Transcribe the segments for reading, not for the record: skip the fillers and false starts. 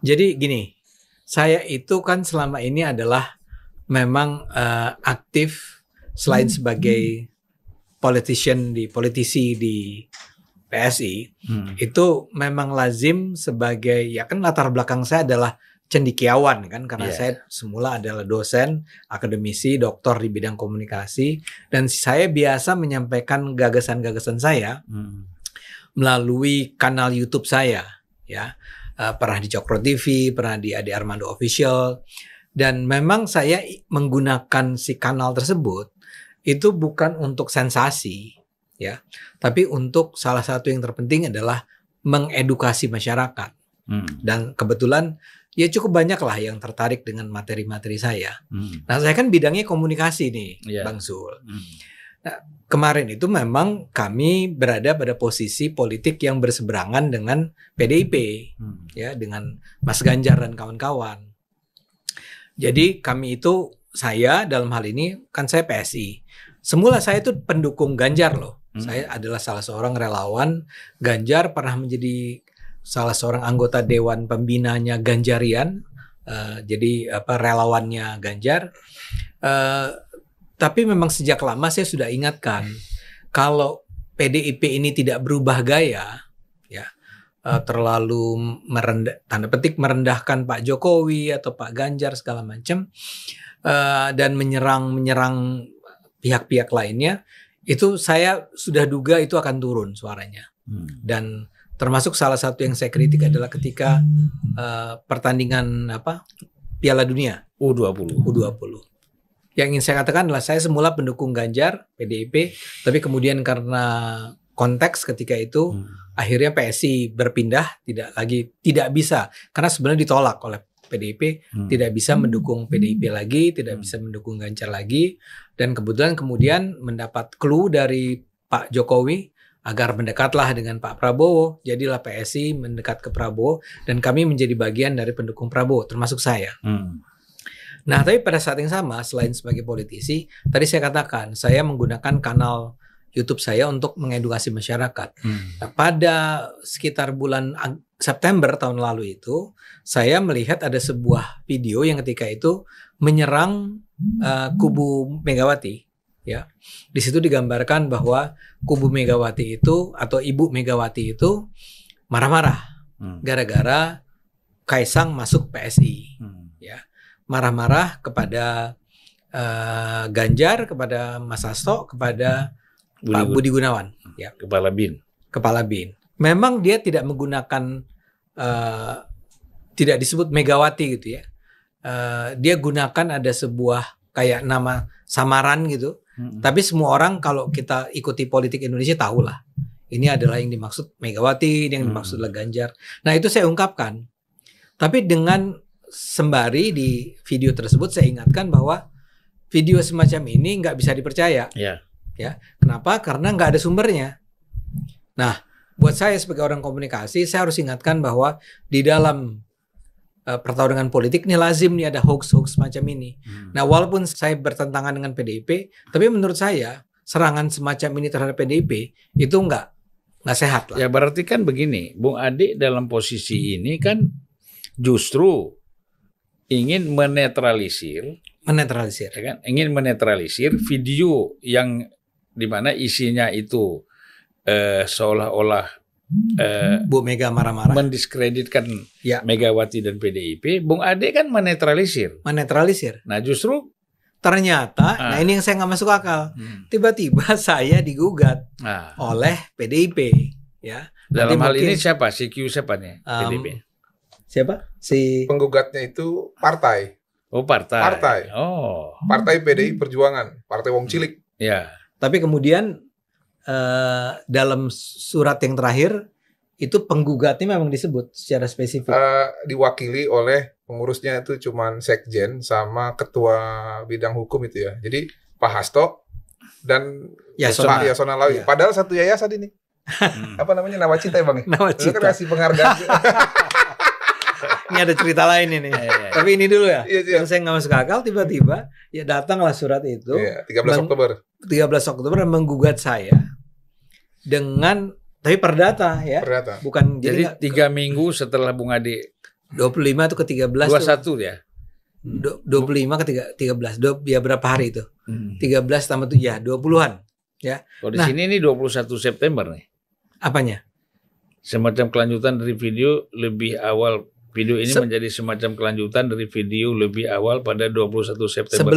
Jadi gini, saya itu kan selama ini adalah memang aktif selain sebagai politisi di PSI, itu memang lazim sebagai, ya kan latar belakang saya adalah cendekiawan kan, karena saya semula adalah dosen, akademisi, doktor di bidang komunikasi, dan saya biasa menyampaikan gagasan-gagasan saya melalui kanal YouTube saya, ya. Pernah di Cokro TV, pernah di Ade Armando Official, dan memang saya menggunakan si kanal tersebut itu bukan untuk sensasi, ya, tapi untuk salah satu yang terpenting adalah mengedukasi masyarakat. Dan kebetulan ya cukup banyak lah yang tertarik dengan materi-materi saya. Nah, saya kan bidangnya komunikasi nih, Bang Zul. Nah, kemarin itu memang kami berada pada posisi politik yang berseberangan dengan PDIP, ya, dengan Mas Ganjar dan kawan-kawan. Jadi kami itu, saya dalam hal ini kan saya PSI. Semula saya itu pendukung Ganjar loh. Saya adalah salah seorang relawan Ganjar, pernah menjadi salah seorang anggota Dewan Pembinanya Ganjarian. Jadi relawannya Ganjar. Tapi memang sejak lama saya sudah ingatkan, kalau PDIP ini tidak berubah gaya, ya, terlalu tanda petik merendahkan Pak Jokowi atau Pak Ganjar segala macam, dan menyerang pihak-pihak lainnya, itu saya sudah duga itu akan turun suaranya. Dan termasuk salah satu yang saya kritik adalah ketika pertandingan Piala Dunia U20. Yang ingin saya katakan adalah saya semula pendukung Ganjar, PDIP, tapi kemudian karena konteks ketika itu akhirnya PSI berpindah, tidak bisa, karena sebenarnya ditolak oleh PDIP, tidak bisa mendukung PDIP lagi, tidak bisa mendukung Ganjar lagi, dan kemudian mendapat clue dari Pak Jokowi agar mendekatlah dengan Pak Prabowo, jadilah PSI mendekat ke Prabowo, dan kami menjadi bagian dari pendukung Prabowo, termasuk saya. Nah, tapi pada saat yang sama, selain sebagai politisi, tadi saya katakan, saya menggunakan kanal YouTube saya untuk mengedukasi masyarakat. Nah, pada sekitar bulan September tahun lalu itu, saya melihat ada sebuah video yang ketika itu menyerang kubu Megawati. Ya, di situ digambarkan bahwa kubu Megawati itu atau Ibu Megawati itu marah-marah gara-gara Kaisang masuk PSI. Ya. Marah-marah kepada Ganjar, kepada Mas Hasto, kepada Pak Budi Gunawan, ya. Kepala BIN. Memang dia tidak menggunakan, tidak disebut Megawati gitu ya. Dia gunakan ada sebuah kayak nama samaran gitu. Tapi semua orang kalau kita ikuti politik Indonesia tahulah ini adalah yang dimaksud Megawati, yang dimaksud adalah Ganjar. Nah, itu saya ungkapkan. Tapi dengan sembari di video tersebut saya ingatkan bahwa video semacam ini nggak bisa dipercaya. Ya, kenapa? Karena nggak ada sumbernya. Nah, buat saya sebagai orang komunikasi, saya harus ingatkan bahwa di dalam pertarungan politik ini lazim nih ada hoax-hoax semacam ini. Nah, walaupun saya bertentangan dengan PDIP, tapi menurut saya serangan semacam ini terhadap PDIP itu nggak sehat lah. Ya, berarti kan begini, Bung Adi dalam posisi ini kan justru ingin menetralisir, ya kan? Ingin menetralisir video yang dimana isinya itu seolah-olah Bu Mega marah-marah, mendiskreditkan Megawati dan PDIP. Bung Ade kan menetralisir. Nah, justru ternyata, nah ini yang saya nggak masuk akal. Tiba-tiba saya digugat oleh PDIP, ya. Dalam hal ini siapa? Siapa nih PDIP? Siapa? Si penggugatnya itu partai. Oh, partai. Oh. Partai PDI Perjuangan, Partai Wong Cilik. Ya. Tapi kemudian dalam surat yang terakhir itu penggugatnya memang disebut secara spesifik. Diwakili oleh pengurusnya itu cuman sekjen sama ketua bidang hukum itu ya. Jadi Pak Hasto dan Pak Yasona Lawi. Ya. Padahal satu yayasan ini. Apa namanya? Nawacita ya Bang? Nawacita. Kan kasih penghargaan. Ini ada cerita lain ini. Tapi ini dulu ya. Yang saya nggak masuk akal, tiba-tiba ya datanglah surat itu. 13 Oktober. 13 Oktober menggugat saya dengan, tapi perdata ya. Perdata. Bukan jadi 3 minggu setelah Bung Ade 25 tuh ke 13 tuh. 21 ya. 25 ke 13. Ya berapa hari itu? 13 tambah 7 ya 20-an ya. Kalau di sini ini 21 September nih. Apanya? Semacam kelanjutan dari video lebih awal. Video ini menjadi semacam kelanjutan dari video lebih awal pada 21 September.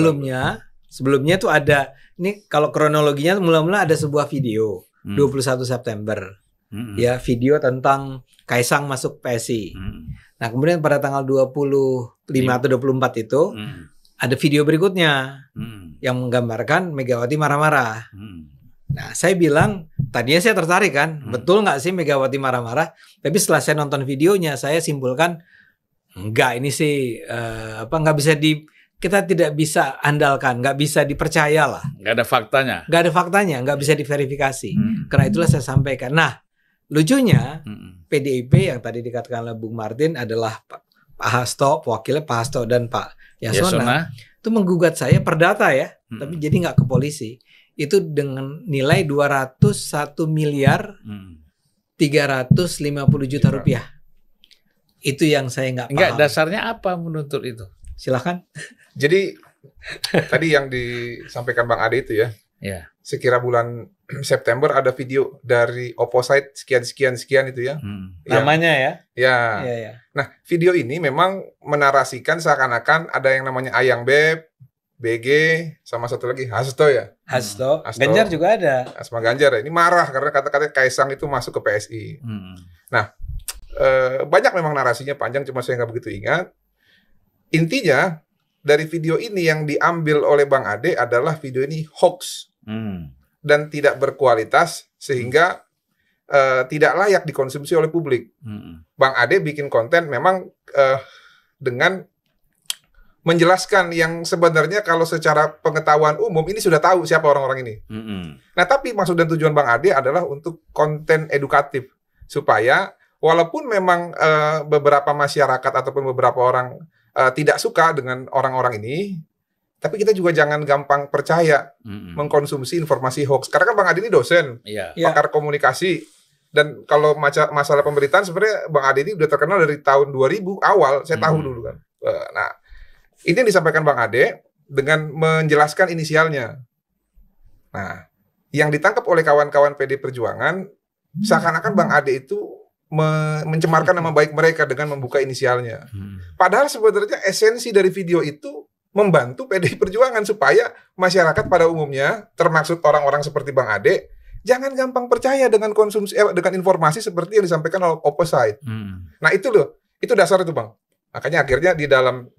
Sebelumnya tuh ada, ini kalau kronologinya mula-mula ada sebuah video 21 September. Ya, video tentang Kaisang masuk PSI. Nah, kemudian pada tanggal 25 atau 24 itu ada video berikutnya yang menggambarkan Megawati marah-marah. Nah, saya bilang, tadinya saya tertarik kan, betul nggak sih Megawati marah-marah? Tapi setelah saya nonton videonya, saya simpulkan, enggak, ini sih kita tidak bisa andalkan, nggak bisa dipercaya lah. Nggak ada faktanya. Nggak ada faktanya, nggak bisa diverifikasi. Karena itulah saya sampaikan. Nah, lucunya PDIP yang tadi dikatakan oleh Bung Martin adalah Pak Hasto, wakilnya Pak Hasto dan Pak Yasona, itu menggugat saya perdata ya, tapi jadi nggak ke polisi. Itu dengan nilai 201 miliar 350 juta rupiah. Itu yang saya nggak paham. Enggak, dasarnya apa menuntut itu? Silahkan. Jadi tadi yang disampaikan Bang Ade itu ya. Ya. Sekira bulan September ada video dari opposite sekian itu ya. Namanya ya? Ya. Nah, video ini memang menarasikan seakan-akan ada yang namanya Ayang Beb, BG, sama satu lagi Hasto ya. Hasto. Ganjar juga ada. Asma Ganjar ya. Ini marah karena kata-kata Kaisang itu masuk ke PSI. Nah, banyak memang narasinya panjang, cuma saya nggak begitu ingat. Intinya dari video ini yang diambil oleh Bang Ade adalah video ini hoax dan tidak berkualitas sehingga tidak layak dikonsumsi oleh publik. Bang Ade bikin konten memang dengan menjelaskan yang sebenarnya kalau secara pengetahuan umum ini sudah tahu siapa orang-orang ini. Nah, tapi maksud dan tujuan Bang Ade adalah untuk konten edukatif supaya walaupun memang beberapa masyarakat ataupun beberapa orang tidak suka dengan orang-orang ini, tapi kita juga jangan gampang percaya mengkonsumsi informasi hoax. Karena kan Bang Ade ini dosen, pakar komunikasi, dan kalau masalah pemberitaan sebenarnya Bang Ade ini udah terkenal dari tahun 2000 awal, saya tahu dulu kan. Nah, ini yang disampaikan Bang Ade dengan menjelaskan inisialnya. Nah, yang ditangkap oleh kawan-kawan PD Perjuangan, seakan-akan Bang Ade itu mencemarkan nama baik mereka dengan membuka inisialnya. Padahal sebenarnya esensi dari video itu membantu PDI Perjuangan supaya masyarakat pada umumnya, termasuk orang-orang seperti Bang Ade, jangan gampang percaya dengan konsumsi dengan informasi seperti yang disampaikan oleh opposite. Nah, itu loh, itu dasar itu Bang. Makanya akhirnya di dalam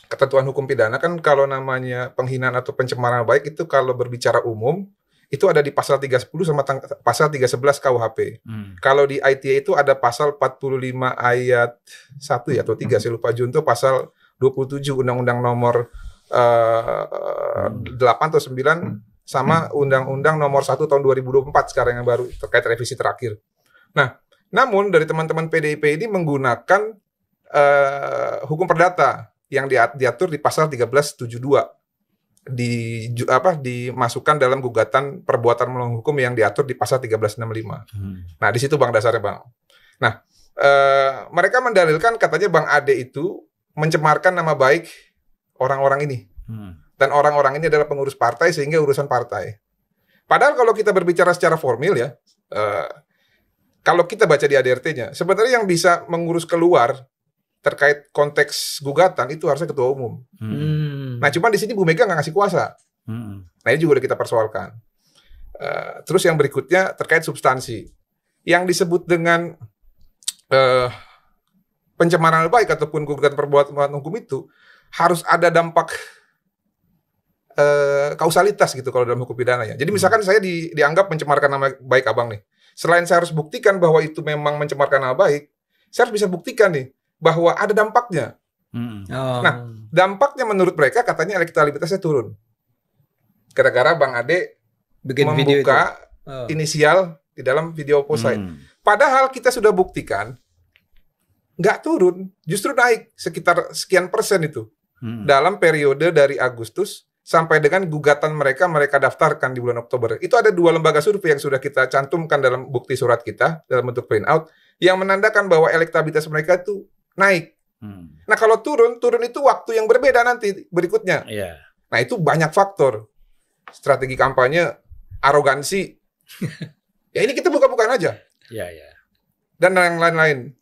ketentuan hukum pidana kan kalau namanya penghinaan atau pencemaran baik itu kalau berbicara umum itu ada di pasal 310 sama pasal 311 KUHP. Kalau di ITE itu ada pasal 45 ayat 1 ya atau 3 saya lupa junto pasal 27 Undang-Undang nomor 8 atau 9 sama Undang-Undang nomor 1 tahun 2024 sekarang yang baru terkait revisi terakhir. Nah, namun dari teman-teman PDIP ini menggunakan hukum perdata yang diatur di pasal 1372 dimasukkan dalam gugatan perbuatan melawan hukum yang diatur di pasal 1365. Nah, di situ Bang dasarnya Bang. Nah, mereka mendalilkan katanya Bang Ade itu mencemarkan nama baik orang-orang ini. Dan orang-orang ini adalah pengurus partai sehingga urusan partai. Padahal kalau kita berbicara secara formil ya, kalau kita baca di ADRT-nya, sebenarnya yang bisa mengurus keluar terkait konteks gugatan itu harusnya ketua umum. Nah, cuman di sini Bu Mega nggak ngasih kuasa. Nah, ini juga udah kita persoalkan. Terus yang berikutnya terkait substansi. Yang disebut dengan pencemaran nama baik ataupun gugatan perbuatan hukum itu harus ada dampak kausalitas gitu kalau dalam hukum pidana ya. Jadi misalkan saya dianggap mencemarkan nama baik Abang nih. Selain saya harus buktikan bahwa itu memang mencemarkan nama baik, saya harus bisa buktikan nih bahwa ada dampaknya. Nah, dampaknya menurut mereka katanya elektabilitasnya turun. Gara-gara Bang Ade bikin membuka inisial di dalam video opposite. Padahal kita sudah buktikan nggak turun, justru naik sekitar sekian persen itu. Dalam periode dari Agustus sampai dengan gugatan mereka daftarkan di bulan Oktober. Itu ada 2 lembaga survei yang sudah kita cantumkan dalam bukti surat kita dalam bentuk printout yang menandakan bahwa elektabilitas mereka itu naik Nah kalau turun itu waktu yang berbeda nanti berikutnya. Iya. Nah itu banyak faktor. Strategi kampanye, arogansi. Ya ini kita buka-bukaan aja. Iya, iya. Dan yang lain-lain.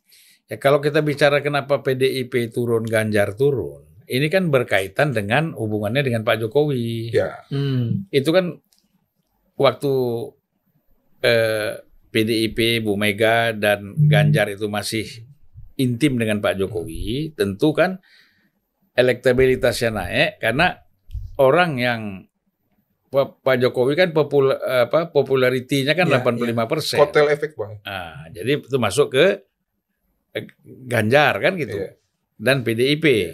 Ya kalau kita bicara kenapa PDIP turun, Ganjar turun, ini kan berkaitan dengan hubungannya dengan Pak Jokowi. Ya. Itu kan waktu PDIP, Bu Mega dan Ganjar itu masih intim dengan Pak Jokowi, tentu kan elektabilitasnya naik karena orang yang Pak Jokowi kan popularitinya kan 85%. Kotel efek, Bang. Nah, jadi itu masuk ke Ganjar kan gitu. Dan PDIP.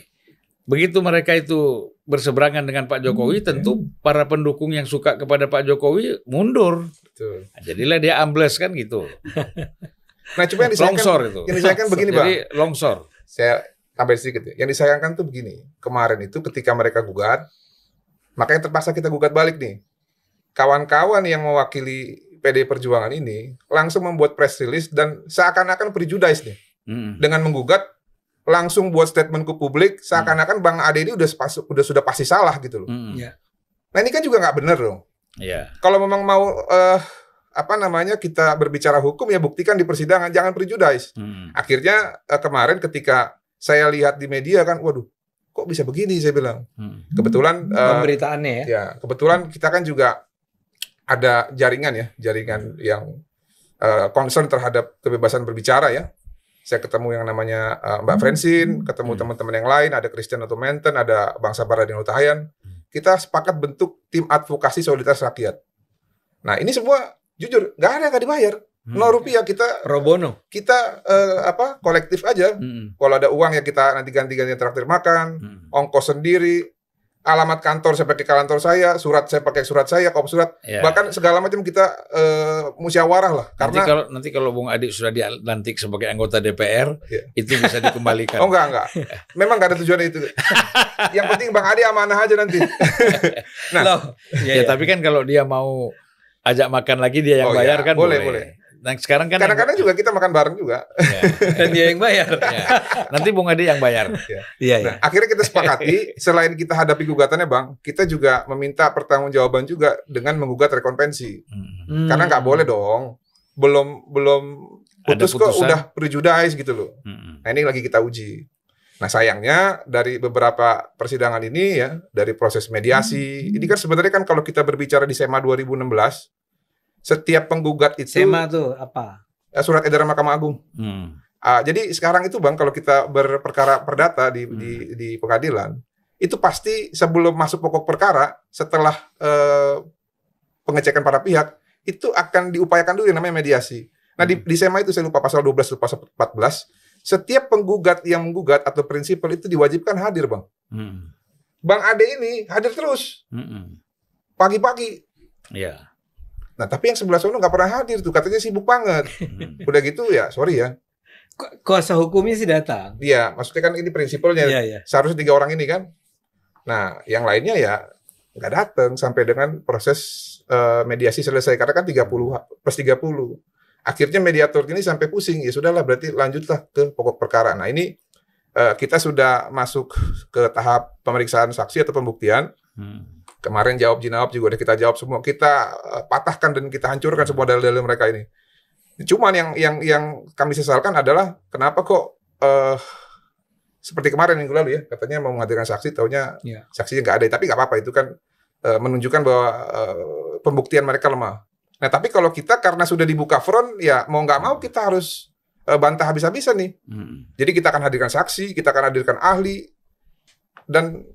Begitu mereka itu berseberangan dengan Pak Jokowi, tentu para pendukung yang suka kepada Pak Jokowi mundur. Betul. Nah, jadilah dia ambles kan gitu. Nah, coba yang disayangkan begini, Bang. Jadi longsor. Saya tambah sedikit ya. Yang disayangkan tuh begini. Kemarin itu ketika mereka gugat, makanya terpaksa kita gugat balik nih. Kawan-kawan yang mewakili PDI Perjuangan ini langsung membuat press release dan seakan-akan prejudice nih. Dengan menggugat langsung buat statement ke publik seakan-akan Bang Ade ini sudah pasti salah gitu loh. Nah, ini kan juga nggak benar dong. Kalau memang mau kita berbicara hukum ya buktikan di persidangan, jangan prejudice. Akhirnya kemarin ketika saya lihat di media kan, waduh, kok bisa begini saya bilang. Kebetulan pemberitaannya ya. Ya, kebetulan kita kan juga ada jaringan yang concern terhadap kebebasan berbicara ya. Saya ketemu yang namanya Mbak Francine, ketemu teman-teman yang lain, ada Christian Otomenten, ada Bang Sabaradin Utahayan. Kita sepakat bentuk tim advokasi solidaritas rakyat. Nah, ini semua jujur nggak dibayar, 0 rupiah, kita pro bono, kita kolektif aja. Kalau ada uang ya kita nanti ganti-ganti traktir makan, ongkos sendiri, alamat kantor saya pakai kantor saya, surat saya pakai surat saya, kopi surat, bahkan segala macam kita musyawarah lah. Karena nanti kalau Bung Adi sudah dilantik sebagai anggota DPR, itu bisa dikembalikan. Oh enggak, memang nggak ada tujuan itu. Yang penting Bang Adi amanah aja nanti. Nah, tapi kan kalau dia mau ajak makan lagi dia yang bayar kan boleh. Nah, sekarang kan kadang-kadang juga kita makan bareng juga. Dan dia yang bayar. Nanti Bung Adi yang bayar. Nah, akhirnya kita sepakati selain kita hadapi gugatannya Bang, kita juga meminta pertanggungjawaban juga dengan menggugat rekonvensi. Karena nggak boleh dong. Belum putus kok udah prejudice gitu loh. Nah, ini lagi kita uji. Nah, sayangnya dari beberapa persidangan ini ya, dari proses mediasi, ini kan sebenarnya kan kalau kita berbicara di SEMA 2016, setiap penggugat itu SEMA tuh apa? Surat edaran Mahkamah Agung. Jadi sekarang itu Bang, kalau kita berperkara perdata di pengadilan, itu pasti sebelum masuk pokok perkara, setelah pengecekan para pihak, itu akan diupayakan dulu yang namanya mediasi. Nah, di SEMA itu saya lupa pasal 12 atau pasal 14, setiap penggugat yang menggugat atau prinsipal itu diwajibkan hadir, Bang. Bang Ade ini hadir terus. Pagi-pagi. Iya. Nah, tapi yang sebelah sono nggak pernah hadir tuh, katanya sibuk banget. Udah gitu ya, sorry ya. Kuasa hukumnya sih datang. Iya, maksudnya kan ini prinsipalnya. Seharusnya 3 orang ini kan. Nah, yang lainnya ya nggak datang sampai dengan proses mediasi selesai. Karena kan 30+30. Akhirnya mediator ini sampai pusing. Ya sudahlah, berarti lanjutlah ke pokok perkara. Nah, ini kita sudah masuk ke tahap pemeriksaan saksi atau pembuktian. Kemarin jawab-jinawab juga udah kita jawab semua. Kita patahkan dan kita hancurkan semua dalil-dalil mereka ini. Cuman yang kami sesalkan adalah kenapa kok seperti kemarin minggu lalu ya, katanya mau menghadirkan saksi, taunya saksinya nggak ada. Tapi nggak apa-apa, itu kan menunjukkan bahwa pembuktian mereka lemah. Nah, tapi kalau kita karena sudah dibuka front, ya mau nggak mau kita harus bantah habis-habisan nih. Jadi kita akan hadirkan saksi, kita akan hadirkan ahli, dan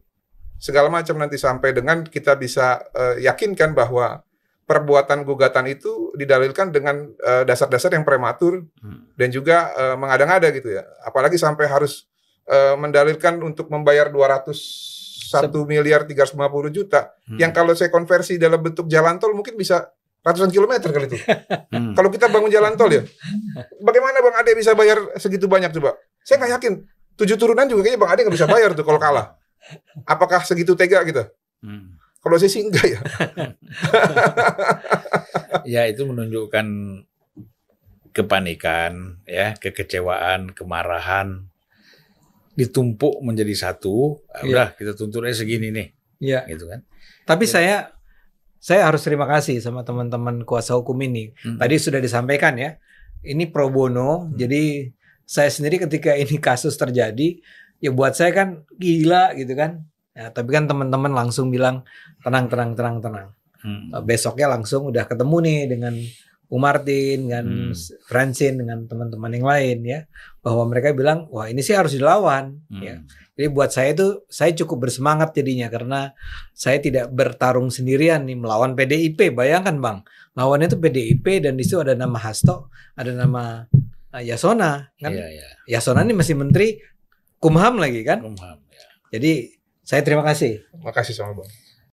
segala macam nanti sampai dengan kita bisa yakinkan bahwa perbuatan gugatan itu didalilkan dengan dasar-dasar yang prematur dan juga mengada-ngada gitu ya. Apalagi sampai harus mendalilkan untuk membayar 201.350.000.000 yang kalau saya konversi dalam bentuk jalan tol mungkin bisa ratusan kilometer kali itu. Kalau kita bangun jalan tol ya, bagaimana Bang Ade bisa bayar segitu banyak coba? Saya nggak yakin. 7 turunan juga kayaknya Bang Ade nggak bisa bayar tuh kalau kalah. Apakah segitu tega kita? Kalau saya sih enggak ya. Ya, itu menunjukkan kepanikan, ya, kekecewaan, kemarahan. ditumpuk menjadi satu, udah kita tuntut aja segini nih, gitu kan. Tapi saya harus terima kasih sama teman-teman kuasa hukum ini. Tadi sudah disampaikan ya, ini pro bono. Jadi saya sendiri ketika ini kasus terjadi, ya buat saya kan gila gitu kan. Ya, tapi kan teman-teman langsung bilang tenang. Besoknya langsung udah ketemu nih dengan Martin, dengan Francine, dengan teman-teman yang lain ya, bahwa mereka bilang wah ini sih harus dilawan. Ya. Jadi buat saya itu saya cukup bersemangat jadinya karena saya tidak bertarung sendirian nih melawan PDIP. Bayangkan Bang, lawannya itu PDIP dan di situ ada nama Hasto, ada nama Yasona kan. Yasona ini masih Menteri Kumham lagi kan. Kumham, ya. Jadi saya terima kasih. Makasih sama Bang.